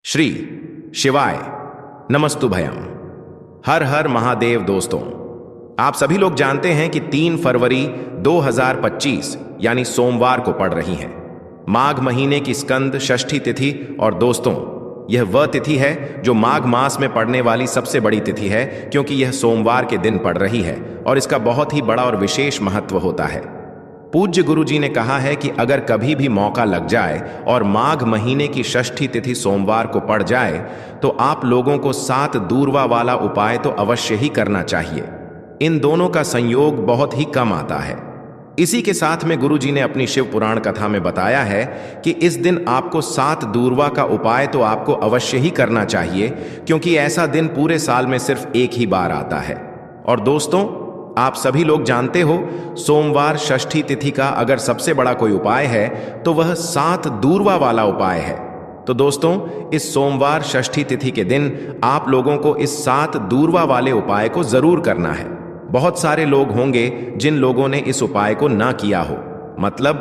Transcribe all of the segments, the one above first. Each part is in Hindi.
श्री शिवाय नमस्तुभयम। हर हर महादेव। दोस्तों, आप सभी लोग जानते हैं कि 3 फरवरी 2025 यानी सोमवार को पड़ रही है माघ महीने की स्कंद षष्ठी तिथि। और दोस्तों, यह वह तिथि है जो माघ मास में पड़ने वाली सबसे बड़ी तिथि है, क्योंकि यह सोमवार के दिन पड़ रही है और इसका बहुत ही बड़ा और विशेष महत्व होता है। पूज्य गुरु जी ने कहा है कि अगर कभी भी मौका लग जाए और माघ महीने की षष्ठी तिथि सोमवार को पड़ जाए तो आप लोगों को 7 दूर्वा वाला उपाय तो अवश्य ही करना चाहिए। इन दोनों का संयोग बहुत ही कम आता है। इसी के साथ में गुरु जी ने अपनी शिव पुराण कथा में बताया है कि इस दिन आपको 7 दूर्वा का उपाय तो आपको अवश्य ही करना चाहिए, क्योंकि ऐसा दिन पूरे साल में सिर्फ एक ही बार आता है। और दोस्तों, आप सभी लोग जानते हो, सोमवार षष्ठी तिथि का अगर सबसे बड़ा कोई उपाय है तो वह 7 दूर्वा वाला उपाय है। तो दोस्तों, इस सोमवार षष्ठी तिथि के दिन आप लोगों को इस 7 दूर्वा वाले उपाय को जरूर करना है। बहुत सारे लोग होंगे जिन लोगों ने इस उपाय को ना किया हो, मतलब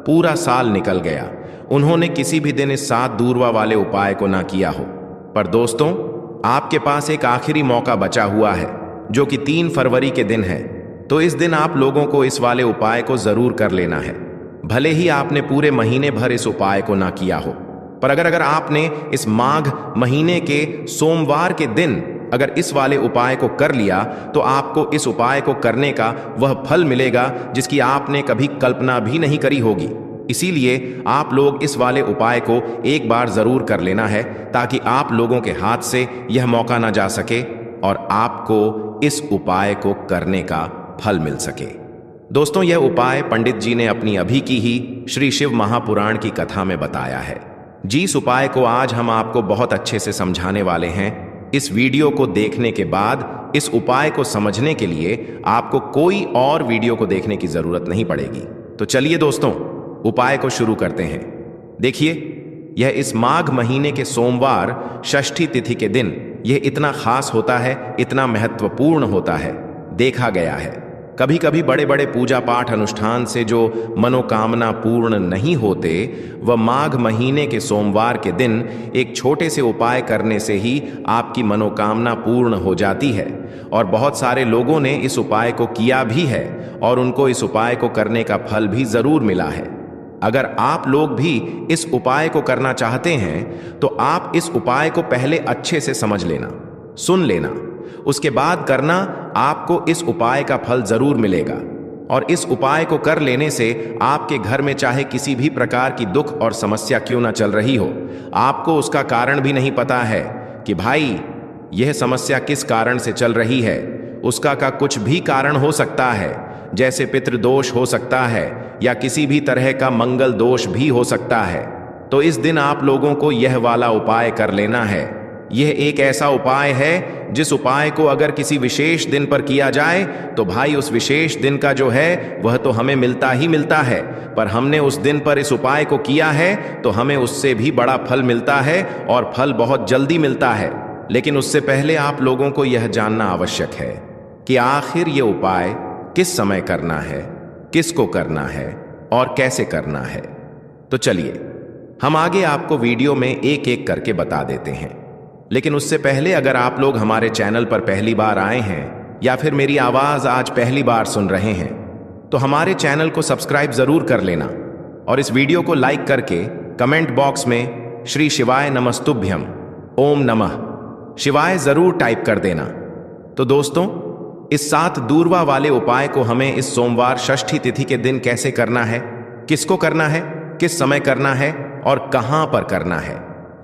पूरा साल निकल गया, उन्होंने किसी भी दिन इस 7 दूर्वा वाले उपाय को ना किया हो। पर दोस्तों, आपके पास एक आखिरी मौका बचा हुआ है, जो कि 3 फरवरी के दिन है। तो इस दिन आप लोगों को इस वाले उपाय को जरूर कर लेना है, भले ही आपने पूरे महीने भर इस उपाय को ना किया हो। पर अगर आपने इस माघ महीने के सोमवार के दिन अगर इस वाले उपाय को कर लिया तो आपको इस उपाय को करने का वह फल मिलेगा जिसकी आपने कभी कल्पना भी नहीं करी होगी। इसीलिए आप लोग इस वाले उपाय को एक बार जरूर कर लेना है, ताकि आप लोगों के हाथ से यह मौका ना जा सके और आपको इस उपाय को करने का फल मिल सके। दोस्तों, यह उपाय पंडित जी ने अपनी अभी की ही श्री शिव महापुराण की कथा में बताया है। जिस उपाय को आज हम आपको बहुत अच्छे से समझाने वाले हैं, इस वीडियो को देखने के बाद इस उपाय को समझने के लिए आपको कोई और वीडियो को देखने की जरूरत नहीं पड़ेगी। तो चलिए दोस्तों, उपाय को शुरू करते हैं। देखिए, यह इस माघ महीने के सोमवार षष्ठी तिथि के दिन यह इतना खास होता है, इतना महत्वपूर्ण होता है। देखा गया है कभी कभी बड़े बड़े पूजा पाठ अनुष्ठान से जो मनोकामना पूर्ण नहीं होते, वह माघ महीने के सोमवार के दिन एक छोटे से उपाय करने से ही आपकी मनोकामना पूर्ण हो जाती है। और बहुत सारे लोगों ने इस उपाय को किया भी है और उनको इस उपाय को करने का फल भी जरूर मिला है। अगर आप लोग भी इस उपाय को करना चाहते हैं तो आप इस उपाय को पहले अच्छे से समझ लेना, सुन लेना, उसके बाद करना। आपको इस उपाय का फल जरूर मिलेगा। और इस उपाय को कर लेने से आपके घर में चाहे किसी भी प्रकार की दुख और समस्या क्यों ना चल रही हो, आपको उसका कारण भी नहीं पता है कि भाई यह समस्या किस कारण से चल रही है, उसका का कुछ भी कारण हो सकता है, जैसे पितृदोष हो सकता है या किसी भी तरह का मंगल दोष भी हो सकता है। तो इस दिन आप लोगों को यह वाला उपाय कर लेना है। यह एक ऐसा उपाय है जिस उपाय को अगर किसी विशेष दिन पर किया जाए तो भाई उस विशेष दिन का जो है वह तो हमें मिलता ही मिलता है, पर हमने उस दिन पर इस उपाय को किया है तो हमें उससे भी बड़ा फल मिलता है और फल बहुत जल्दी मिलता है। लेकिन उससे पहले आप लोगों को यह जानना आवश्यक है कि आखिर यह उपाय किस समय करना है, किसको करना है और कैसे करना है। तो चलिए हम आगे आपको वीडियो में एक एक करके बता देते हैं। लेकिन उससे पहले अगर आप लोग हमारे चैनल पर पहली बार आए हैं या फिर मेरी आवाज आज पहली बार सुन रहे हैं तो हमारे चैनल को सब्सक्राइब जरूर कर लेना और इस वीडियो को लाइक करके कमेंट बॉक्स में श्री शिवाय नमस्तुभ्यम ओम नमः शिवाय जरूर टाइप कर देना। तो दोस्तों, इस 7 दूर्वा वाले उपाय को हमें इस सोमवार षष्ठी तिथि के दिन कैसे करना है, किसको करना है, किस समय करना है और कहां पर करना है,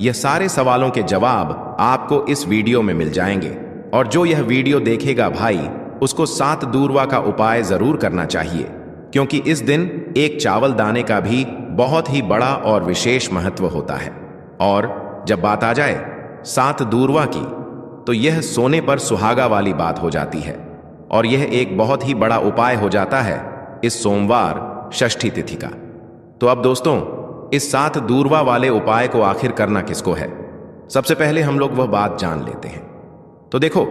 यह सारे सवालों के जवाब आपको इस वीडियो में मिल जाएंगे। और जो यह वीडियो देखेगा भाई, उसको 7 दूर्वा का उपाय जरूर करना चाहिए, क्योंकि इस दिन एक चावल दाने का भी बहुत ही बड़ा और विशेष महत्व होता है। और जब बात आ जाए 7 दूर्वा की, तो यह सोने पर सुहागा वाली बात हो जाती है और यह एक बहुत ही बड़ा उपाय हो जाता है इस सोमवार षष्ठी तिथि का। तो अब दोस्तों, इस 7 दूर्वा वाले उपाय को आखिर करना किसको है, सबसे पहले हम लोग वह बात जान लेते हैं। तो देखो,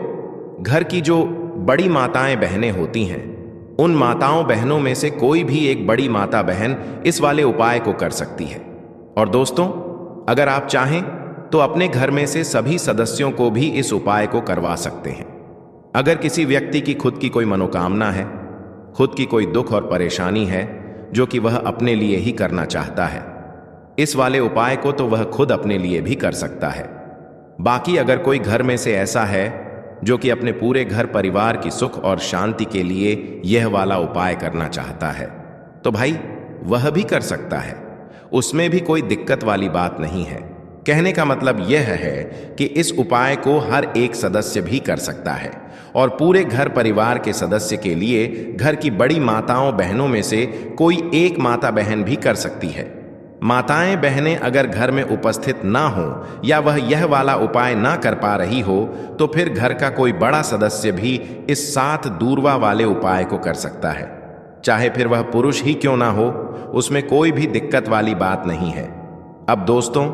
घर की जो बड़ी माताएं बहनें होती हैं, उन माताओं बहनों में से कोई भी एक बड़ी माता बहन इस वाले उपाय को कर सकती है। और दोस्तों, अगर आप चाहें तो अपने घर में से सभी सदस्यों को भी इस उपाय को करवा सकते हैं। अगर किसी व्यक्ति की खुद की कोई मनोकामना है, खुद की कोई दुख और परेशानी है जो कि वह अपने लिए ही करना चाहता है, इस वाले उपाय को तो वह खुद अपने लिए भी कर सकता है। बाकी अगर कोई घर में से ऐसा है जो कि अपने पूरे घर परिवार की सुख और शांति के लिए यह वाला उपाय करना चाहता है, तो भाई वह भी कर सकता है। उसमें भी कोई दिक्कत वाली बात नहीं है। कहने का मतलब यह है कि इस उपाय को हर एक सदस्य भी कर सकता है और पूरे घर परिवार के सदस्य के लिए घर की बड़ी माताओं बहनों में से कोई एक माता बहन भी कर सकती है। माताएं बहनें अगर घर में उपस्थित ना हो या वह यह वाला उपाय ना कर पा रही हो, तो फिर घर का कोई बड़ा सदस्य भी इस 7 दूरवा वाले उपाय को कर सकता है। चाहे फिर वह पुरुष ही क्यों ना हो, उसमें कोई भी दिक्कत वाली बात नहीं है। अब दोस्तों,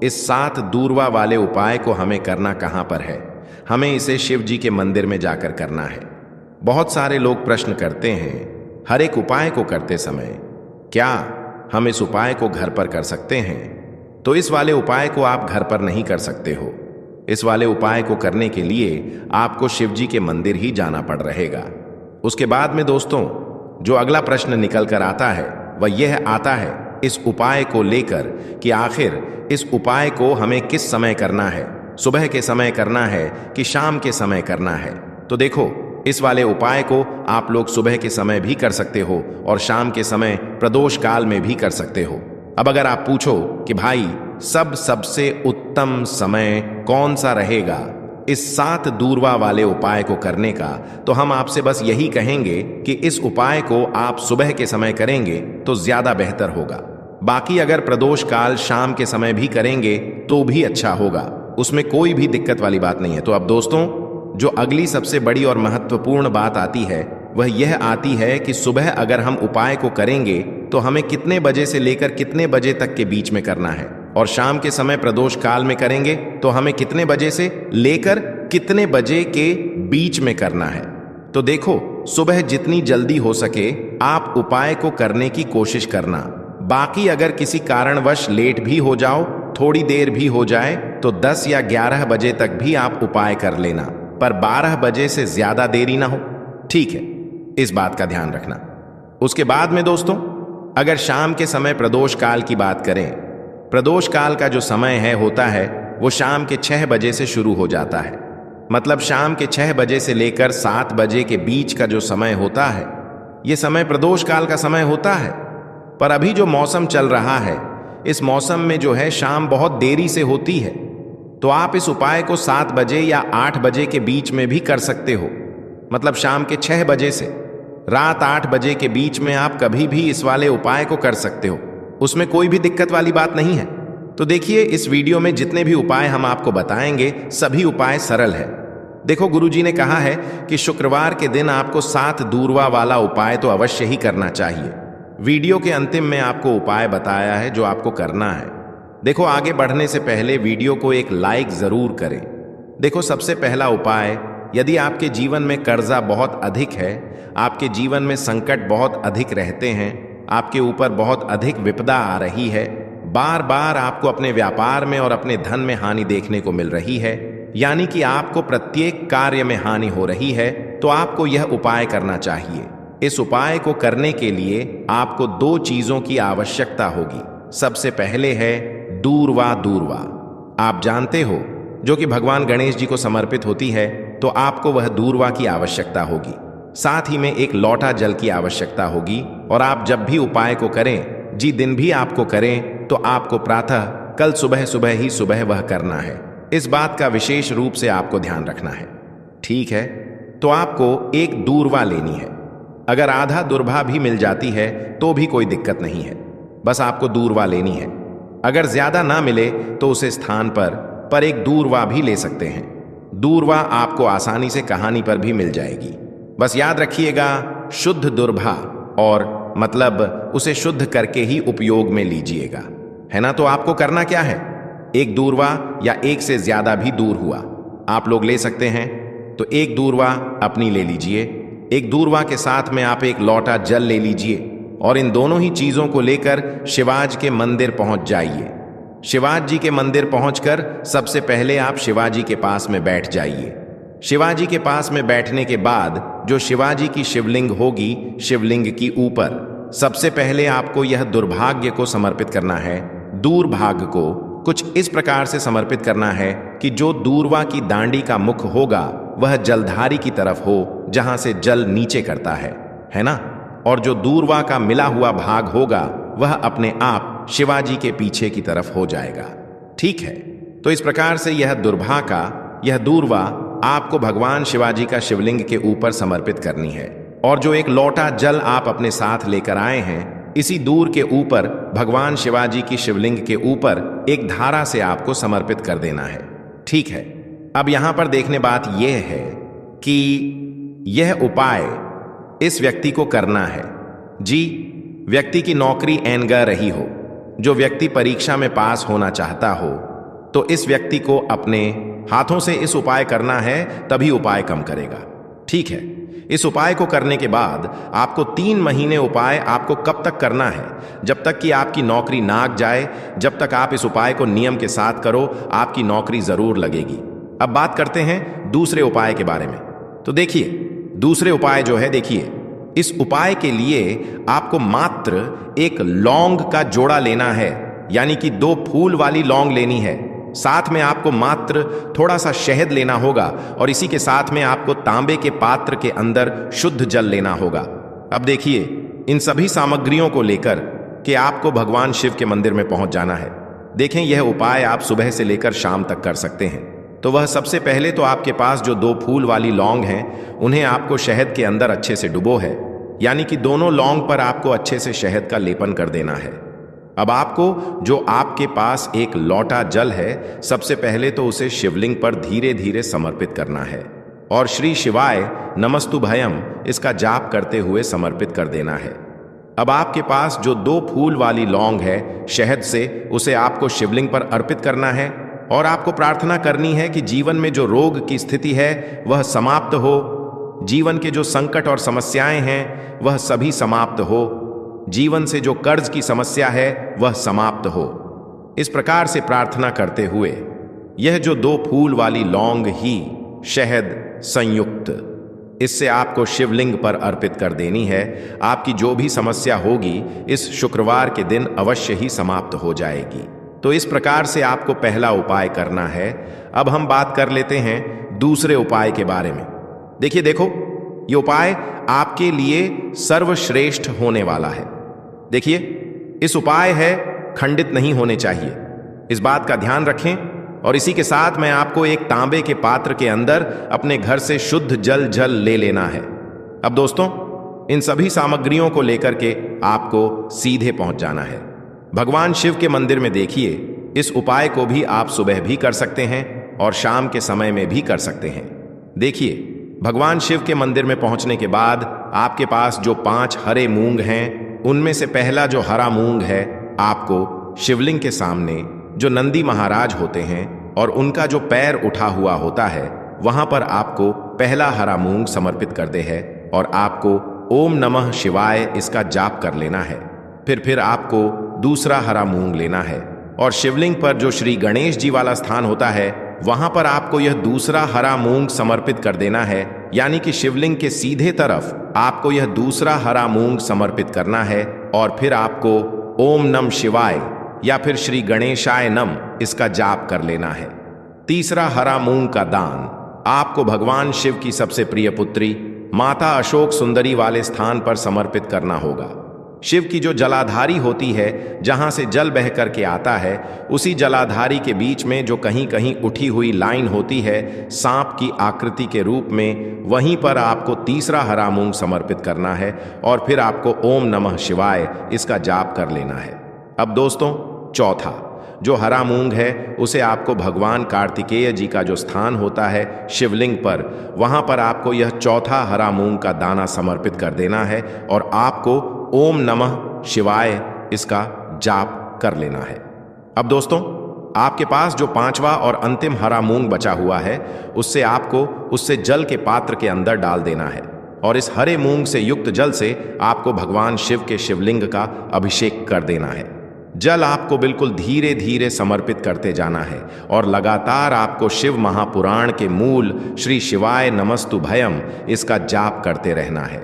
इस 7 दूरवा वाले उपाय को हमें करना कहां पर है? हमें इसे शिव जी के मंदिर में जाकर करना है। बहुत सारे लोग प्रश्न करते हैं हर एक उपाय को करते समय, क्या हम इस उपाय को घर पर कर सकते हैं? तो इस वाले उपाय को आप घर पर नहीं कर सकते हो। इस वाले उपाय को करने के लिए आपको शिव जी के मंदिर ही जाना पड़ रहेगा। उसके बाद में दोस्तों, जो अगला प्रश्न निकल कर आता है वह यह आता है इस उपाय को लेकर कि आखिर इस उपाय को हमें किस समय करना है, सुबह के समय करना है कि शाम के समय करना है? तो देखो, इस वाले उपाय को आप लोग सुबह के समय भी कर सकते हो और शाम के समय प्रदोष काल में भी कर सकते हो। अब अगर आप पूछो कि भाई सबसे उत्तम समय कौन सा रहेगा इस 7 दूरवा वाले उपाय को करने का, तो हम आपसे बस यही कहेंगे कि इस उपाय को आप सुबह के समय करेंगे तो ज्यादा बेहतर होगा। बाकी अगर प्रदोष काल शाम के समय भी करेंगे तो भी अच्छा होगा, उसमें कोई भी दिक्कत वाली बात नहीं है। तो अब दोस्तों, जो अगली सबसे बड़ी और महत्वपूर्ण बात आती है वह यह आती है कि सुबह अगर हम उपाय को करेंगे तो हमें कितने बजे से लेकर कितने बजे तक के बीच में करना है, और शाम के समय प्रदोष काल में करेंगे तो हमें कितने बजे से लेकर कितने बजे के बीच में करना है। तो देखो, सुबह जितनी जल्दी हो सके आप उपाय को करने की कोशिश करना। बाकी अगर किसी कारणवश लेट भी हो जाओ, थोड़ी देर भी हो जाए, तो 10 या 11 बजे तक भी आप उपाय कर लेना, पर 12 बजे से ज्यादा देरी ना हो, ठीक है? इस बात का ध्यान रखना। उसके बाद में दोस्तों, अगर शाम के समय प्रदोष काल की बात करें, प्रदोष काल का जो समय होता है वो शाम के 6 बजे से शुरू हो जाता है। मतलब शाम के 6 बजे से लेकर 7 बजे के बीच का जो समय होता है, ये समय प्रदोष काल का समय होता है। पर अभी जो मौसम चल रहा है, इस मौसम में जो है शाम बहुत देरी से होती है, तो आप इस उपाय को 7 बजे या 8 बजे के बीच में भी कर सकते हो। मतलब शाम के 6 बजे से रात 8 बजे के बीच में आप कभी भी इस वाले उपाय को कर सकते हो, उसमें कोई भी दिक्कत वाली बात नहीं है। तो देखिए, इस वीडियो में जितने भी उपाय हम आपको बताएंगे सभी उपाय सरल है। देखो, गुरुजी ने कहा है कि शुक्रवार के दिन आपको 7 दूरवा वाला उपाय तो अवश्य ही करना चाहिए। वीडियो के अंतिम में आपको उपाय बताया है जो आपको करना है। देखो, आगे बढ़ने से पहले वीडियो को एक लाइक जरूर करें। देखो, सबसे पहला उपाय, यदि आपके जीवन में कर्जा बहुत अधिक है, आपके जीवन में संकट बहुत अधिक रहते हैं, आपके ऊपर बहुत अधिक विपदा आ रही है, बार बार आपको अपने व्यापार में और अपने धन में हानि देखने को मिल रही है, यानी कि आपको प्रत्येक कार्य में हानि हो रही है, तो आपको यह उपाय करना चाहिए। इस उपाय को करने के लिए आपको 2 चीजों की आवश्यकता होगी। सबसे पहले है दूरवा। दूरवा आप जानते हो, जो कि भगवान गणेश जी को समर्पित होती है, तो आपको वह दूरवा की आवश्यकता होगी। साथ ही में एक लोटा जल की आवश्यकता होगी। और आप जब भी उपाय को करें, जी दिन भी आपको करें, तो आपको प्रातः कल सुबह वह करना है। इस बात का विशेष रूप से आपको ध्यान रखना है, ठीक है? तो आपको एक दूरवा लेनी है। अगर आधा दुर्भा भी मिल जाती है तो भी कोई दिक्कत नहीं है, बस आपको दूरवा लेनी है। अगर ज्यादा ना मिले तो उसे स्थान पर एक दूरवा भी ले सकते हैं। दूरवा आपको आसानी से कहानी पर भी मिल जाएगी। बस याद रखिएगा, शुद्ध दुर्भा, और मतलब उसे शुद्ध करके ही उपयोग में लीजिएगा, है ना? तो आपको करना क्या है, एक दूरवा या एक से ज्यादा भी दूर हुआ आप लोग ले सकते हैं, तो एक दूरवा अपनी ले लीजिए। एक दूरवा के साथ में आप एक लोटा जल ले लीजिए और इन दोनों ही चीजों को लेकर शिवाज के मंदिर पहुंच जाइए। शिवाजी जी के मंदिर पहुंचकर सबसे पहले आप शिवाजी के पास में बैठ जाइए। शिवाजी के पास में बैठने के बाद जो शिवाजी की शिवलिंग होगी, शिवलिंग की ऊपर सबसे पहले आपको यह दुर्भाग्य को समर्पित करना है। दूरभाग को कुछ इस प्रकार से समर्पित करना है कि जो दूरवा की दांडी का मुख होगा वह जलधारी की तरफ हो, जहां से जल नीचे करता है ना। और जो दूरवा का मिला हुआ भाग होगा वह अपने आप शिवाजी के पीछे की तरफ हो जाएगा। ठीक है, तो इस प्रकार से यह दूरवा आपको भगवान शिवाजी का शिवलिंग के ऊपर समर्पित करनी है। और जो एक लोटा जल आप अपने साथ लेकर आए हैं, इसी दूर के ऊपर भगवान शिवाजी की शिवलिंग के ऊपर एक धारा से आपको समर्पित कर देना है। ठीक है, अब यहां पर देखने बात यह है कि यह उपाय इस व्यक्ति को करना है। जी, व्यक्ति की नौकरी ऐनगा रही हो, जो व्यक्ति परीक्षा में पास होना चाहता हो, तो इस व्यक्ति को अपने हाथों से इस उपाय करना है, तभी उपाय कम करेगा। ठीक है, इस उपाय को करने के बाद आपको 3 महीने उपाय आपको कब तक करना है? जब तक कि आपकी नौकरी नाग जाए, जब तक आप इस उपाय को नियम के साथ करो, आपकी नौकरी जरूर लगेगी। अब बात करते हैं दूसरे उपाय के बारे में। तो देखिए, दूसरे उपाय जो है, देखिए, इस उपाय के लिए आपको मात्र एक लौंग का जोड़ा लेना है, यानी कि 2 फूल वाली लौंग लेनी है। साथ में आपको मात्र थोड़ा सा शहद लेना होगा और इसी के साथ में आपको तांबे के पात्र के अंदर शुद्ध जल लेना होगा। अब देखिए, इन सभी सामग्रियों को लेकर कि आपको भगवान शिव के मंदिर में पहुंच जाना है। देखें, यह उपाय आप सुबह से लेकर शाम तक कर सकते हैं। तो वह सबसे पहले तो आपके पास जो 2 फूल वाली लौंग हैं, उन्हें आपको शहद के अंदर अच्छे से डुबो है, यानी कि दोनों लौंग पर आपको अच्छे से शहद का लेपन कर देना है। अब आपको जो आपके पास एक लोटा जल है, सबसे पहले तो उसे शिवलिंग पर धीरे धीरे समर्पित करना है और श्री शिवाय नमस्तुभयम इसका जाप करते हुए समर्पित कर देना है। अब आपके पास जो 2 फूल वाली लौंग है शहद से, उसे आपको शिवलिंग पर अर्पित करना है और आपको प्रार्थना करनी है कि जीवन में जो रोग की स्थिति है वह समाप्त हो, जीवन के जो संकट और समस्याएं हैं वह सभी समाप्त हो, जीवन से जो कर्ज की समस्या है वह समाप्त हो। इस प्रकार से प्रार्थना करते हुए यह जो 2 फूल वाली लौंग ही शहद संयुक्त, इससे आपको शिवलिंग पर अर्पित कर देनी है। आपकी जो भी समस्या होगी इस शुक्रवार के दिन अवश्य ही समाप्त हो जाएगी। तो इस प्रकार से आपको पहला उपाय करना है। अब हम बात कर लेते हैं दूसरे उपाय के बारे में। देखो, ये उपाय आपके लिए सर्वश्रेष्ठ होने वाला है। देखिए, इस उपाय है खंडित नहीं होने चाहिए, इस बात का ध्यान रखें। और इसी के साथ मैं आपको एक तांबे के पात्र के अंदर अपने घर से शुद्ध जल ले लेना है। अब दोस्तों, इन सभी सामग्रियों को लेकर के आपको सीधे पहुंच जाना है भगवान शिव के मंदिर में। देखिए, इस उपाय को भी आप सुबह भी कर सकते हैं और शाम के समय में भी कर सकते हैं। देखिए, भगवान शिव के मंदिर में पहुंचने के बाद आपके पास जो 5 हरे मूंग हैं, उनमें से पहला जो हरा मूंग है, आपको शिवलिंग के सामने जो नंदी महाराज होते हैं और उनका जो पैर उठा हुआ होता है, वहां पर आपको पहला हरा मूंग समर्पित कर दे है और आपको ओम नमः शिवाय इसका जाप कर लेना है। फिर आपको दूसरा हरा मूंग लेना है और शिवलिंग पर जो श्री गणेश जी वाला स्थान होता है, वहां पर आपको यह दूसरा हरा मूंग समर्पित कर देना है, यानी कि शिवलिंग के सीधे तरफ आपको यह दूसरा हरा मूंग समर्पित करना है और फिर आपको ओम नम शिवाय या फिर श्री गणेशाय नम इसका जाप कर लेना है। तीसरा हरा मूंग का दान आपको भगवान शिव की सबसे प्रिय पुत्री माता अशोक सुंदरी वाले स्थान पर समर्पित करना होगा। शिव की जो जलाधारी होती है, जहां से जल बह करके आता है, उसी जलाधारी के बीच में जो कहीं कहीं उठी हुई लाइन होती है सांप की आकृति के रूप में, वहीं पर आपको तीसरा हरा मूंग समर्पित करना है और फिर आपको ओम नमः शिवाय इसका जाप कर लेना है। अब दोस्तों, चौथा जो हरा मूंग है उसे आपको भगवान कार्तिकेय जी का जो स्थान होता है शिवलिंग पर, वहां पर आपको यह चौथा हरा मूंग का दाना समर्पित कर देना है और आपको ओम नमः शिवाय इसका जाप कर लेना है। अब दोस्तों, आपके पास जो 5वां और अंतिम हरा मूंग बचा हुआ है, उससे आपको उससे जल के पात्र के अंदर डाल देना है और इस हरे मूंग से युक्त जल से आपको भगवान शिव के शिवलिंग का अभिषेक कर देना है। जल आपको बिल्कुल धीरे धीरे समर्पित करते जाना है और लगातार आपको शिव महापुराण के मूल श्री शिवाय नमस्तुभयम इसका जाप करते रहना है।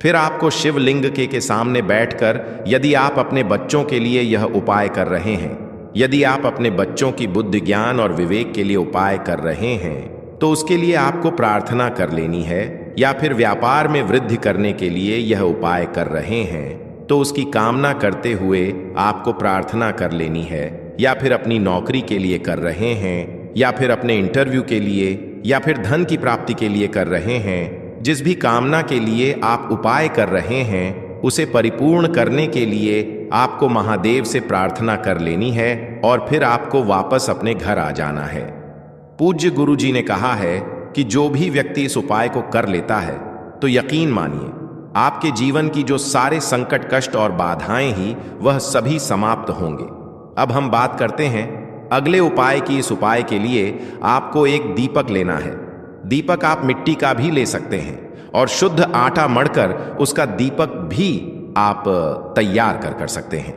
फिर आपको शिवलिंग के सामने बैठकर, यदि आप अपने बच्चों के लिए यह उपाय कर रहे हैं, यदि आप अपने बच्चों की बुद्धि ज्ञान और विवेक के लिए उपाय कर रहे हैं, तो उसके लिए आपको प्रार्थना कर लेनी है। या फिर व्यापार में वृद्धि करने के लिए यह उपाय कर रहे हैं तो उसकी कामना करते हुए आपको प्रार्थना कर लेनी है। या फिर अपनी नौकरी के लिए कर रहे हैं, या फिर अपने इंटरव्यू के लिए, या फिर धन की प्राप्ति के लिए कर रहे हैं, जिस भी कामना के लिए आप उपाय कर रहे हैं उसे परिपूर्ण करने के लिए आपको महादेव से प्रार्थना कर लेनी है और फिर आपको वापस अपने घर आ जाना है। पूज्य गुरु जी ने कहा है कि जो भी व्यक्ति इस उपाय को कर लेता है तो यकीन मानिए आपके जीवन की जो सारे संकट, कष्ट और बाधाएं ही वह सभी समाप्त होंगे। अब हम बात करते हैं अगले उपाय की। इस उपाय के लिए आपको एक दीपक लेना है। दीपक आप मिट्टी का भी ले सकते हैं और शुद्ध आटा मढ़कर उसका दीपक भी आप तैयार कर सकते हैं।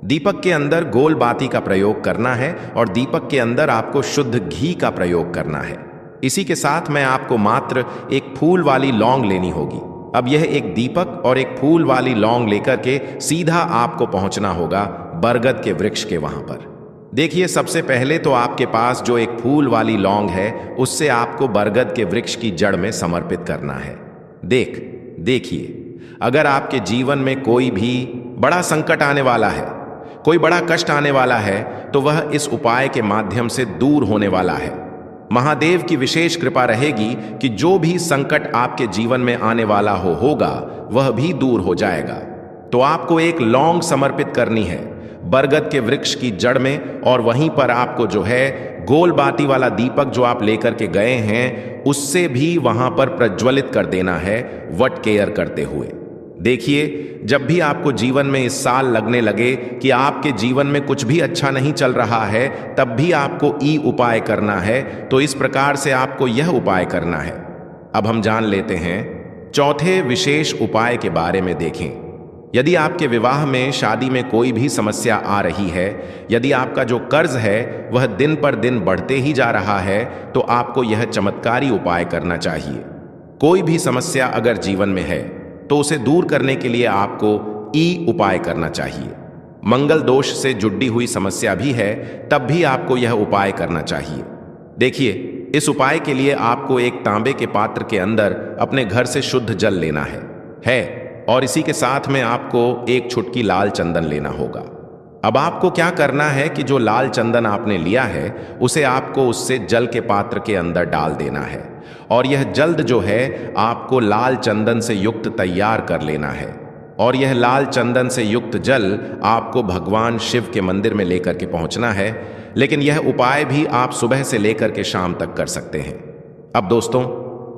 दीपक के अंदर गोल बाती का प्रयोग करना है और दीपक के अंदर आपको शुद्ध घी का प्रयोग करना है। इसी के साथ में आपको मात्र एक फूल वाली लौंग लेनी होगी। अब यह एक दीपक और एक फूल वाली लौंग लेकर के सीधा आपको पहुंचना होगा बरगद के वृक्ष के वहां पर। देखिए, सबसे पहले तो आपके पास जो एक फूल वाली लौंग है उससे आपको बरगद के वृक्ष की जड़ में समर्पित करना है। देखिए, अगर आपके जीवन में कोई भी बड़ा संकट आने वाला है, कोई बड़ा कष्ट आने वाला है, तो वह इस उपाय के माध्यम से दूर होने वाला है। महादेव की विशेष कृपा रहेगी कि जो भी संकट आपके जीवन में आने वाला होगा वह भी दूर हो जाएगा। तो आपको एक लौंग समर्पित करनी है बरगद के वृक्ष की जड़ में, और वहीं पर आपको जो है गोल बाती वाला दीपक जो आप लेकर के गए हैं उससे भी वहां पर प्रज्वलित कर देना है वट केयर करते हुए। देखिए, जब भी आपको जीवन में इस साल लगने लगे कि आपके जीवन में कुछ भी अच्छा नहीं चल रहा है, तब भी आपको ई उपाय करना है। तो इस प्रकार से आपको यह उपाय करना है। अब हम जान लेते हैं चौथे विशेष उपाय के बारे में। देखें, यदि आपके विवाह में, शादी में कोई भी समस्या आ रही है, यदि आपका जो कर्ज है वह दिन पर दिन बढ़ते ही जा रहा है, तो आपको यह चमत्कारी उपाय करना चाहिए। कोई भी समस्या अगर जीवन में है तो उसे दूर करने के लिए आपको ई उपाय करना चाहिए। मंगल दोष से जुड़ी हुई समस्या भी है तब भी आपको यह उपाय करना चाहिए। देखिए, इस उपाय के लिए आपको एक तांबे के पात्र के अंदर अपने घर से शुद्ध जल लेना है और इसी के साथ में आपको एक चुटकी लाल चंदन लेना होगा। अब आपको क्या करना है कि जो लाल चंदन आपने लिया है उसे आपको उससे जल के पात्र के अंदर डाल देना है और यह जल्द जो है आपको लाल चंदन से युक्त तैयार कर लेना है। और यह लाल चंदन से युक्त जल आपको भगवान शिव के मंदिर में लेकर के पहुंचना है। लेकिन यह उपाय भी आप सुबह से लेकर के शाम तक कर सकते हैं। अब दोस्तों,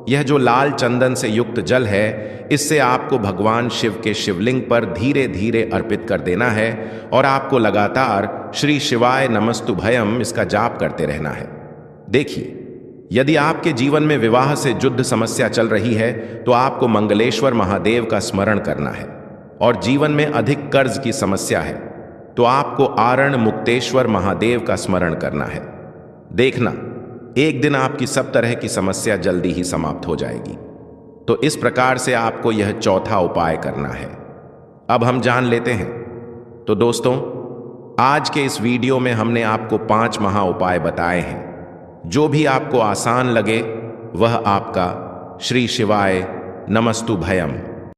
यह जो लाल चंदन से युक्त जल है, इससे आपको भगवान शिव के शिवलिंग पर धीरे धीरे अर्पित कर देना है और आपको लगातार श्री शिवाय नमस्तुभयम इसका जाप करते रहना है। देखिए, यदि आपके जीवन में विवाह से युद्ध समस्या चल रही है तो आपको मंगलेश्वर महादेव का स्मरण करना है, और जीवन में अधिक कर्ज की समस्या है तो आपको आरण मुक्तेश्वर महादेव का स्मरण करना है। देखना, एक दिन आपकी सब तरह की समस्या जल्दी ही समाप्त हो जाएगी। तो इस प्रकार से आपको यह चौथा उपाय करना है। अब हम जान लेते हैं। तो दोस्तों, आज के इस वीडियो में हमने आपको 5 महा उपाय बताए हैं। जो भी आपको आसान लगे वह आपका श्री शिवाय नमस्तुभयम